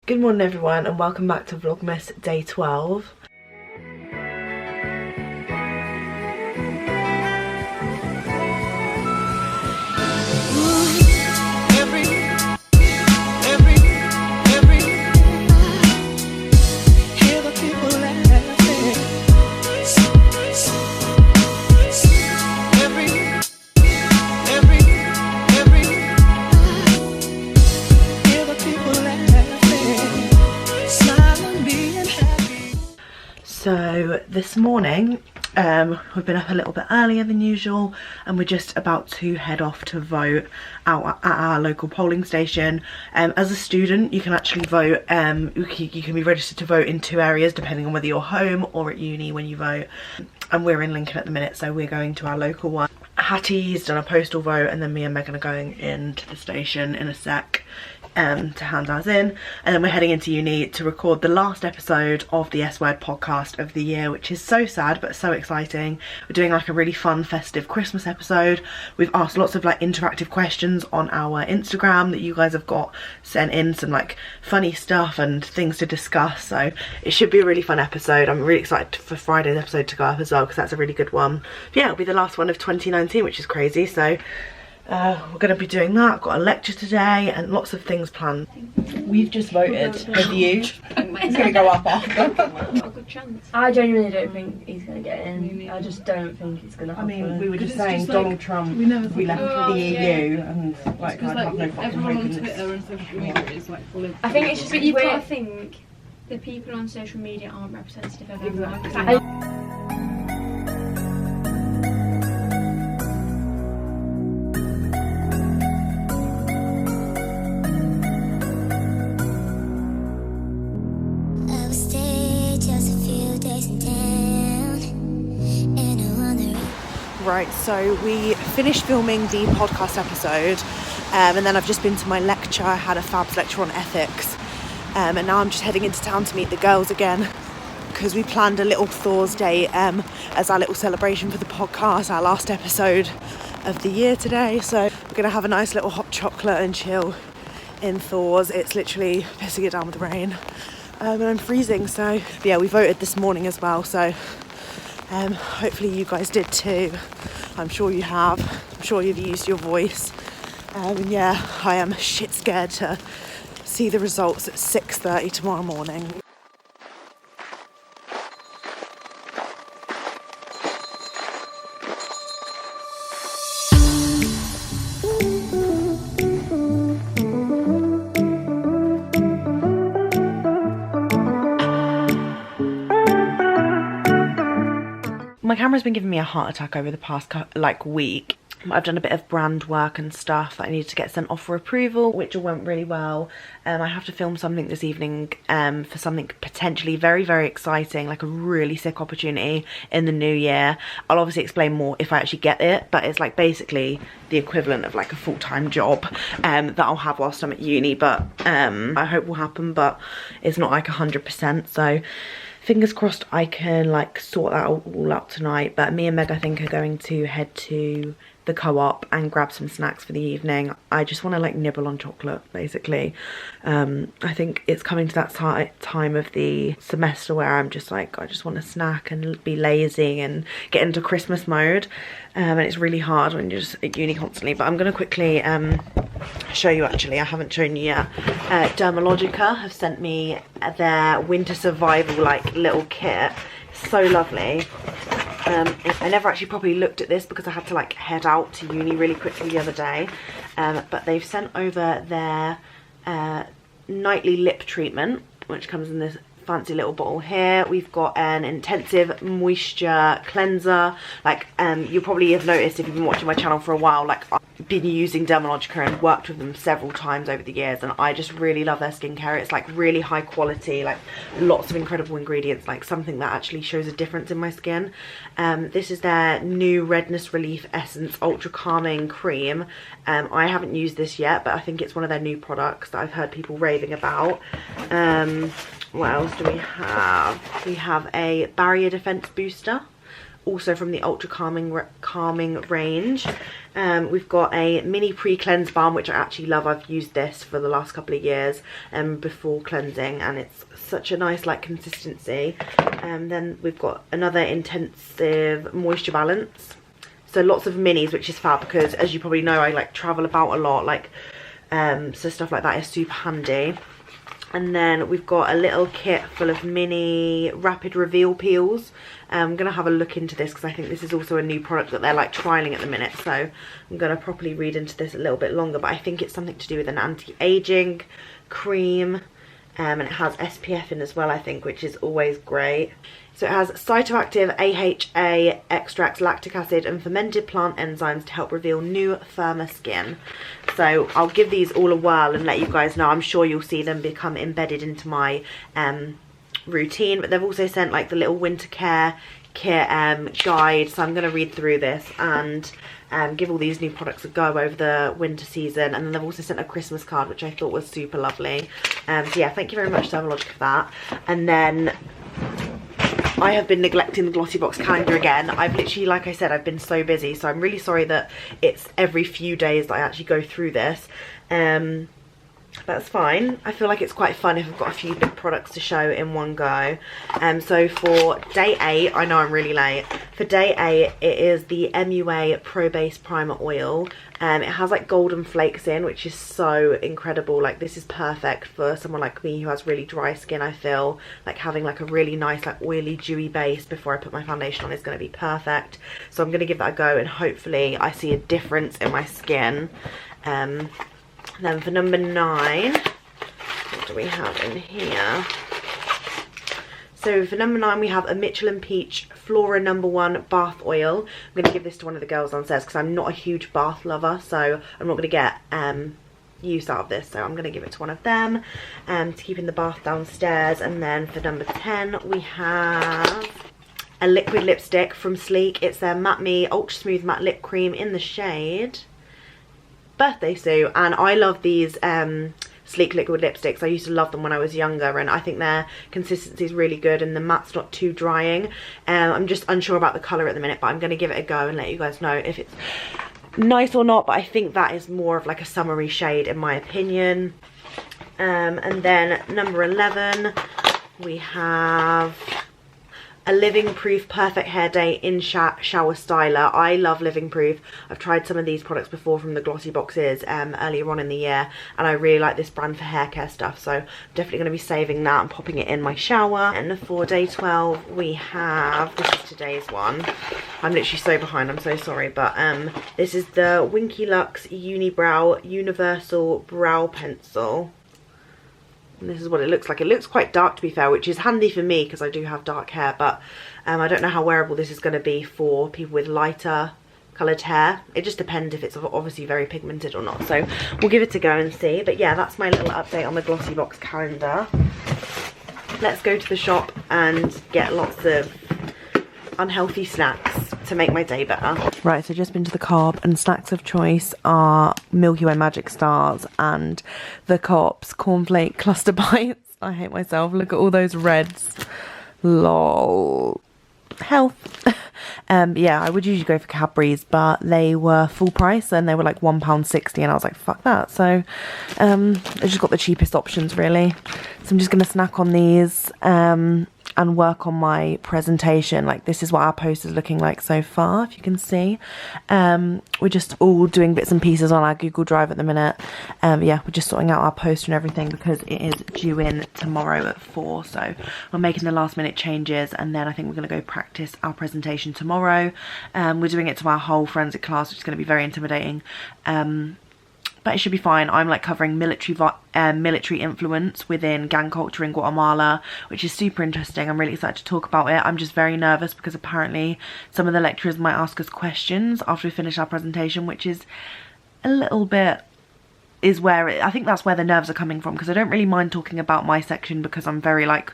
Good morning everyone and welcome back to Vlogmas day 12. So this morning we've been up a little bit earlier than usual and we're just about to head off to vote out at our local polling station. As a student you can actually vote, you can be registered to vote in 2 areas depending on whether you're home or at uni when you vote, and we're in Lincoln at the minute, so we're going to our local one. Hattie's done a postal vote and then me and Megan are going into the station in a sec to hand ours in, and then we're heading into uni to record the last episode of the S Word podcast of the year, which is so sad but so exciting. We're doing like a really fun festive Christmas episode. We've asked lots of like interactive questions on our Instagram that you guys have got sent in, some like funny stuff and things to discuss, so it should be a really fun episode. I'm really excited for Friday's episode to go up as well because that's a really good one. But yeah, it'll be the last one of 2019, which is crazy, so we're going to be doing that. I've got a lecture today and lots of things planned. We've just voted. Have you? It's going to go up after. A good chance. I genuinely don't think he's going to get in. I just don't think it's going to happen. I mean, we were just saying just Donald Trump, we left the EU and like I have no fucking hope in this. Twitter and social media is like full of... I think it's just, but you've got to think the people on social media aren't representative of everyone. Exactly. Right, so we finished filming the podcast episode and then I've just been to my lecture. I had a Fabs lecture on ethics and now I'm just heading into town to meet the girls again because we planned a little Thor's Day as our little celebration for the podcast, our last episode of the year today. So we're going to have a nice little hot chocolate and chill in Thor's. It's literally pissing it down with the rain and I'm freezing, so but yeah, we voted this morning as well, so hopefully you guys did too. I'm sure you have. I'm sure you've used your voice. And yeah, I am shit scared to see the results at 6:30 tomorrow morning. My camera's been giving me a heart attack over the past week. I've done a bit of brand work and stuff that I needed to get sent off for approval, which all went really well. I have to film something this evening for something potentially very, very exciting, like a really sick opportunity in the new year. I'll obviously explain more if I actually get it, but it's like basically the equivalent of like a full-time job that I'll have whilst I'm at uni, but I hope will happen, but it's not like 100%, so fingers crossed I can like sort that all out tonight. But me and Meg I think are going to head to the Co-op and grab some snacks for the evening. I just want to like nibble on chocolate basically. I think it's coming to that time of the semester where I'm just like, I just want to snack and be lazy and get into Christmas mode, and it's really hard when you're just at uni constantly. But I'm going to quickly show you, actually I haven't shown you yet. Dermalogica have sent me their winter survival like little kit. So lovely. I never actually properly looked at this because I had to like head out to uni really quickly the other day, but they've sent over their nightly lip treatment, which comes in this fancy little bottle here. We've got an intensive moisture cleanser. Like you probably have noticed if you've been watching my channel for a while, like I've been using Dermalogica and worked with them several times over the years, and I just really love their skincare. It's like really high quality, like lots of incredible ingredients, like something that actually shows a difference in my skin. This is their new Redness Relief Essence Ultra Calming Cream. I haven't used this yet, but I think it's one of their new products that I've heard people raving about. What else do we have? We have a barrier defense booster, also from the ultra calming range. We've got a mini pre-cleanse balm, which I actually love. I've used this for the last couple of years before cleansing, and it's such a nice like consistency. Then we've got another intensive moisture balance. So lots of minis, which is fab because, as you probably know, I like travel about a lot, like so stuff like that is super handy. And then we've got a little kit full of mini rapid reveal peels. I'm going to have a look into this because I think this is also a new product that they're like trialing at the minute. So I'm going to properly read into this a little bit longer. But I think it's something to do with an anti-aging cream. And it has SPF in as well, I think, which is always great. So it has cytoactive AHA extracts, lactic acid and fermented plant enzymes to help reveal new, firmer skin. So I'll give these all a whirl and let you guys know. I'm sure you'll see them become embedded into my routine. But they've also sent like the little winter care kit guide. So I'm going to read through this and give all these new products a go over the winter season. And then they've also sent a Christmas card, which I thought was super lovely. So yeah, thank you very much, Dermalogica, for that. And then I have been neglecting the Glossybox calendar again. I've literally, like I said, I've been so busy, so I'm really sorry that it's every few days that I actually go through this. That's fine. I feel like it's quite fun if I've got a few big products to show in one go. So for day 8, I know I'm really late. For day 8, it is the MUA Pro Base Primer Oil. It has like golden flakes in, which is so incredible. Like this is perfect for someone like me who has really dry skin. I feel like having like a really nice like oily dewy base before I put my foundation on is going to be perfect. So I'm going to give that a go and hopefully I see a difference in my skin. Then for number 9, what do we have in here? So for number 9, we have a Mitchell & Peach Flora No. 1 Bath Oil. I'm going to give this to one of the girls downstairs because I'm not a huge bath lover, so I'm not going to get use out of this. So I'm going to give it to one of them to keep in the bath downstairs. And then for number 10, we have a liquid lipstick from Sleek. It's their Matte Me Ultra Smooth Matte Lip Cream in the shade Birthday Suit, and I love these Sleek liquid lipsticks. I used to love them when I was younger, and I think their consistency is really good and the matte's not too drying. I'm just unsure about the colour at the minute, but I'm going to give it a go and let you guys know if it's nice or not. But I think that is more of like a summery shade in my opinion. And then number 11, we have a Living Proof Perfect Hair Day in Shower Styler. I love Living Proof. I've tried some of these products before from the glossy boxes earlier on in the year, and I really like this brand for hair care stuff, so I'm definitely going to be saving that and popping it in my shower. And for day 12, we have, this is today's one. I'm literally so behind, I'm so sorry, but this is the Winky Lux Unibrow Universal Brow Pencil. And this is what it looks like. It looks quite dark, to be fair, which is handy for me because I do have dark hair, but I don't know how wearable this is going to be for people with lighter coloured hair. It just depends if it's obviously very pigmented or not, so we'll give it a go and see. But yeah, that's my little update on the Glossybox calendar. Let's go to the shop and get lots of unhealthy snacks to make my day better. Right, so just been to the Co-op, and snacks of choice are Milky Way Magic Stars and the Co-op's Cornflake Cluster Bites. I hate myself, look at all those reds. Lol. Health. Yeah, I would usually go for Cadbury's, but they were full price and they were like £1.60, and I was like, fuck that. So I just got the cheapest options really. So I'm just gonna snack on these and work on my presentation. Like, this is what our post is looking like so far, if you can see. We're just all doing bits and pieces on our Google Drive at the minute. Yeah, we're just sorting out our post and everything because it is due in tomorrow at 4, so we're making the last minute changes, and then I think we're going to go practice our presentation tomorrow. We're doing it to our whole forensic class, which is going to be very intimidating. But it should be fine. I'm like covering military influence within gang culture in Guatemala, which is super interesting. I'm really excited to talk about it. I'm just very nervous because apparently some of the lecturers might ask us questions after we finish our presentation, which is a little bit, I think that's where the nerves are coming from, because I don't really mind talking about my section because I'm very like,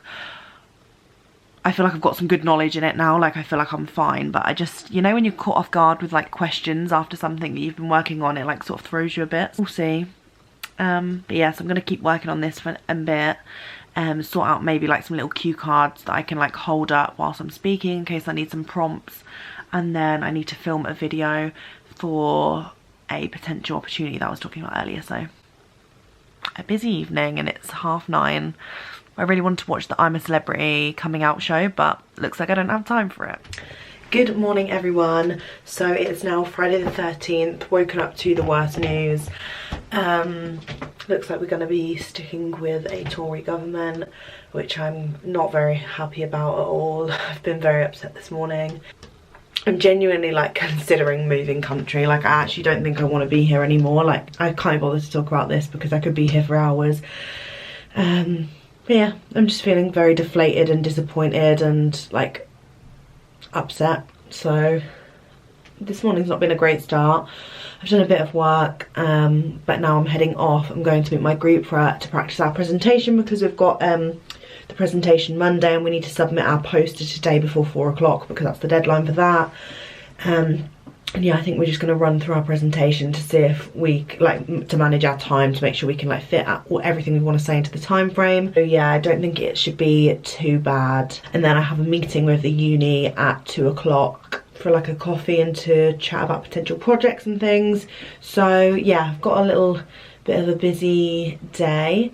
I feel like I've got some good knowledge in it now, like I feel like I'm fine, but I just, you know, when you're caught off guard with like questions after something that you've been working on, it like sort of throws you a bit. We'll see. But yes, I'm going to keep working on this for a bit. sort out maybe like some little cue cards that I can like hold up whilst I'm speaking in case I need some prompts. And then I need to film a video for a potential opportunity that I was talking about earlier. So a busy evening, and it's 9:30. I really wanted to watch the I'm a Celebrity coming out show, but looks like I don't have time for it. Good morning everyone. So it's now Friday the 13th, woken up to the worst news. Looks like we're going to be sticking with a Tory government, which I'm not very happy about at all. I've been very upset this morning. I'm genuinely like considering moving country. Like I actually don't think I want to be here anymore. Like I can't bother to talk about this because I could be here for hours. Yeah, I'm just feeling very deflated and disappointed and like upset. So this morning's not been a great start. I've done a bit of work, but now I'm heading off. I'm going to meet my group to practice our presentation because we've got the presentation Monday and we need to submit our poster today before 4 o'clock because that's the deadline for that. And yeah, I think we're just going to run through our presentation to see if we like to manage our time to make sure we can like fit everything we want to say into the time frame. So yeah, I don't think it should be too bad. And then I have a meeting with the uni at 2 o'clock for like a coffee and to chat about potential projects and things. So yeah, I've got a little bit of a busy day.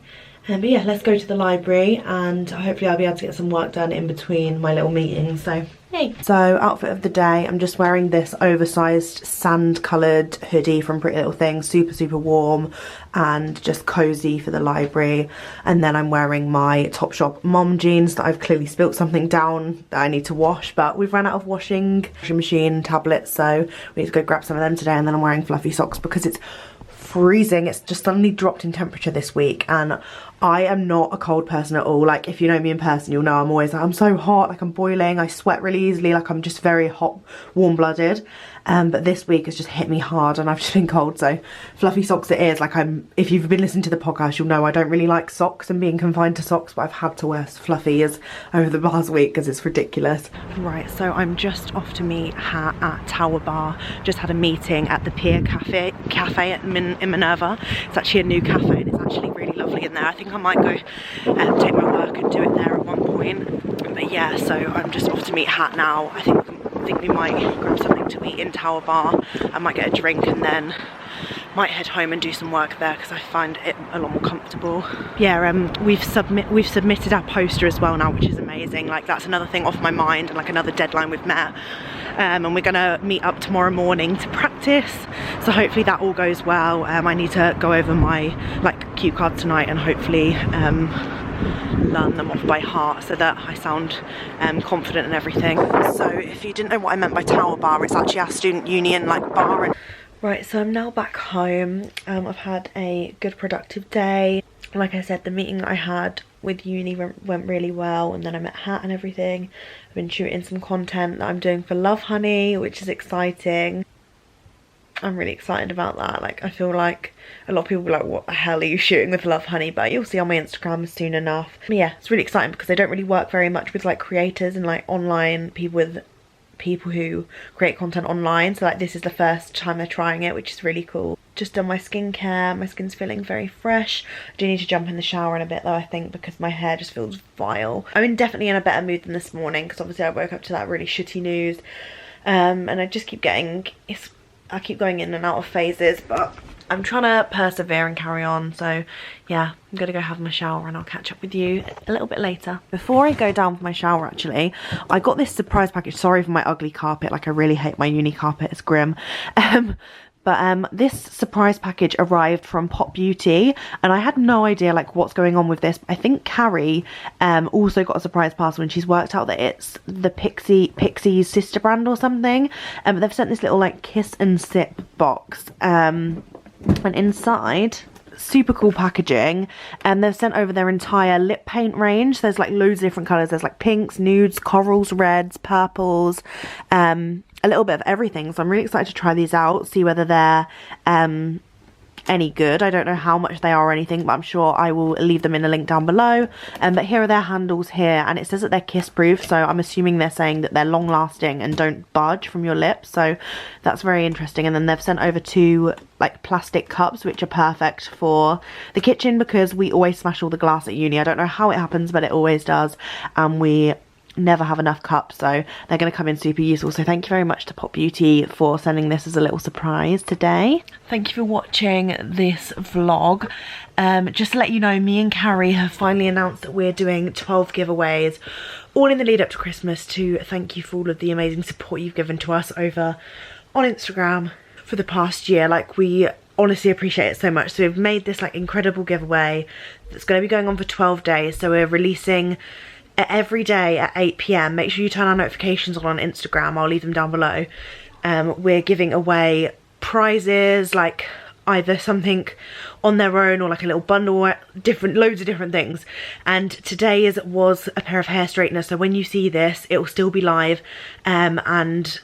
But yeah, let's go to the library and hopefully I'll be able to get some work done in between my little meetings. So yay. So outfit of the day, I'm just wearing this oversized sand coloured hoodie from Pretty Little Thing, super warm and just cozy for the library. And then I'm wearing my Topshop mom jeans that I've clearly spilt something down that I need to wash, but we've run out of washing machine tablets, so we need to go grab some of them today. And then I'm wearing fluffy socks because it's freezing. It's just suddenly dropped in temperature this week and I am not a cold person at all. Like if you know me in person, you'll know I'm always like, I'm so hot, like I'm boiling, I sweat really easily, like I'm just very hot, warm-blooded. But this week has just hit me hard and I've just been cold, so fluffy socks it is. Like if you've been listening to the podcast, you'll know I don't really like socks and being confined to socks, but I've had to wear fluffies over the past week because it's ridiculous. Right, so I'm just off to meet Hat at Tower Bar. Just had a meeting at the Pier Cafe in Minerva. It's actually a new cafe and it's actually really lovely in there. I think I might go take my work and do it there at one point. But yeah, so I'm just off to meet Hat now. I think we might grab something to eat in Tower Bar. I might get a drink and then might head home and do some work there because I find it a lot more comfortable. Yeah, we've submitted our poster as well now, which is amazing. Like that's another thing off my mind and like another deadline we've met. And we're gonna meet up tomorrow morning to practice, so hopefully that all goes well. I need to go over my like cue cards tonight and hopefully learn them off by heart so that I sound confident and everything. So if you didn't know what I meant by Tower Bar, it's actually our student union like bar. Right, so I'm now back home. I've had a good productive day. Like I said, the meeting that I had with uni went really well, and then I met Hat and everything. I've been shooting some content that I'm doing for Love Honey, which is exciting. I'm really excited about that. Like I feel like a lot of people are like, what the hell are you shooting with Love Honey? But you'll see on my Instagram soon enough. But yeah, it's really exciting because I don't really work very much with like creators and like online people who create content online, so like this is the first time they're trying it, which is really cool. Just done my skincare. My skin's feeling very fresh. I do need to jump in the shower in a bit though, I think, because my hair just feels vile. I'm definitely in a better mood than this morning because obviously I woke up to that really shitty news, and I just keep getting I keep going in and out of phases, but I'm trying to persevere and carry on. So yeah, I'm gonna go have my shower and I'll catch up with you a little bit later. Before I go down for my shower, actually, I got this surprise package. Sorry for my ugly carpet, like I really hate my uni carpet, it's grim. But this surprise package arrived from Pop Beauty and I had no idea like what's going on with this. I think Carrie also got a surprise parcel and she's worked out that it's the Pixie's sister brand or something. But they've sent this little like kiss and sip box, and inside, super cool packaging, and they've sent over their entire lip paint range. There's like loads of different colours. There's like pinks, nudes, corals, reds, purples, a little bit of everything. So I'm really excited to try these out, see whether they're any good. I don't know how much they are or anything, but I'm sure I will leave them in a link down below. But here are their handles here, and it says that they're kiss proof, so I'm assuming they're saying that they're long lasting and don't budge from your lips, so that's very interesting. And then they've sent over 2 like plastic cups, which are perfect for the kitchen because we always smash all the glass at uni. I don't know how it happens, but it always does, and we never have enough cups, so they're going to come in super useful. So thank you very much to Pop Beauty for sending this as a little surprise today. Thank you for watching this vlog. Just to let you know, me and Carrie have finally announced that we're doing 12 giveaways, all in the lead up to Christmas, to thank you for all of the amazing support you've given to us over on Instagram for the past year. Like, we honestly appreciate it so much. So we've made this like incredible giveaway that's going to be going on for 12 days. So we're releasing every day at 8 PM. Make sure you turn our notifications on Instagram. I'll leave them down below. We're giving away prizes, like either something on their own or like a little bundle, loads of different things. And today's was a pair of hair straighteners, so when you see this it will still be live, and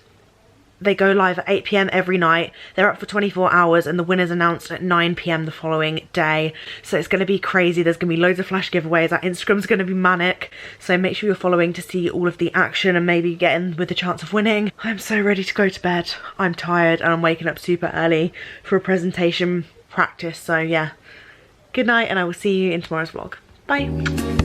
they go live at 8 PM every night. They're up for 24 hours and the winner's announced at 9 PM the following day. So it's going to be crazy. There's going to be loads of flash giveaways. Our Instagram's going to be manic. So make sure you're following to see all of the action and maybe get in with a chance of winning. I'm so ready to go to bed. I'm tired and I'm waking up super early for a presentation practice. So yeah, good night, and I will see you in tomorrow's vlog. Bye.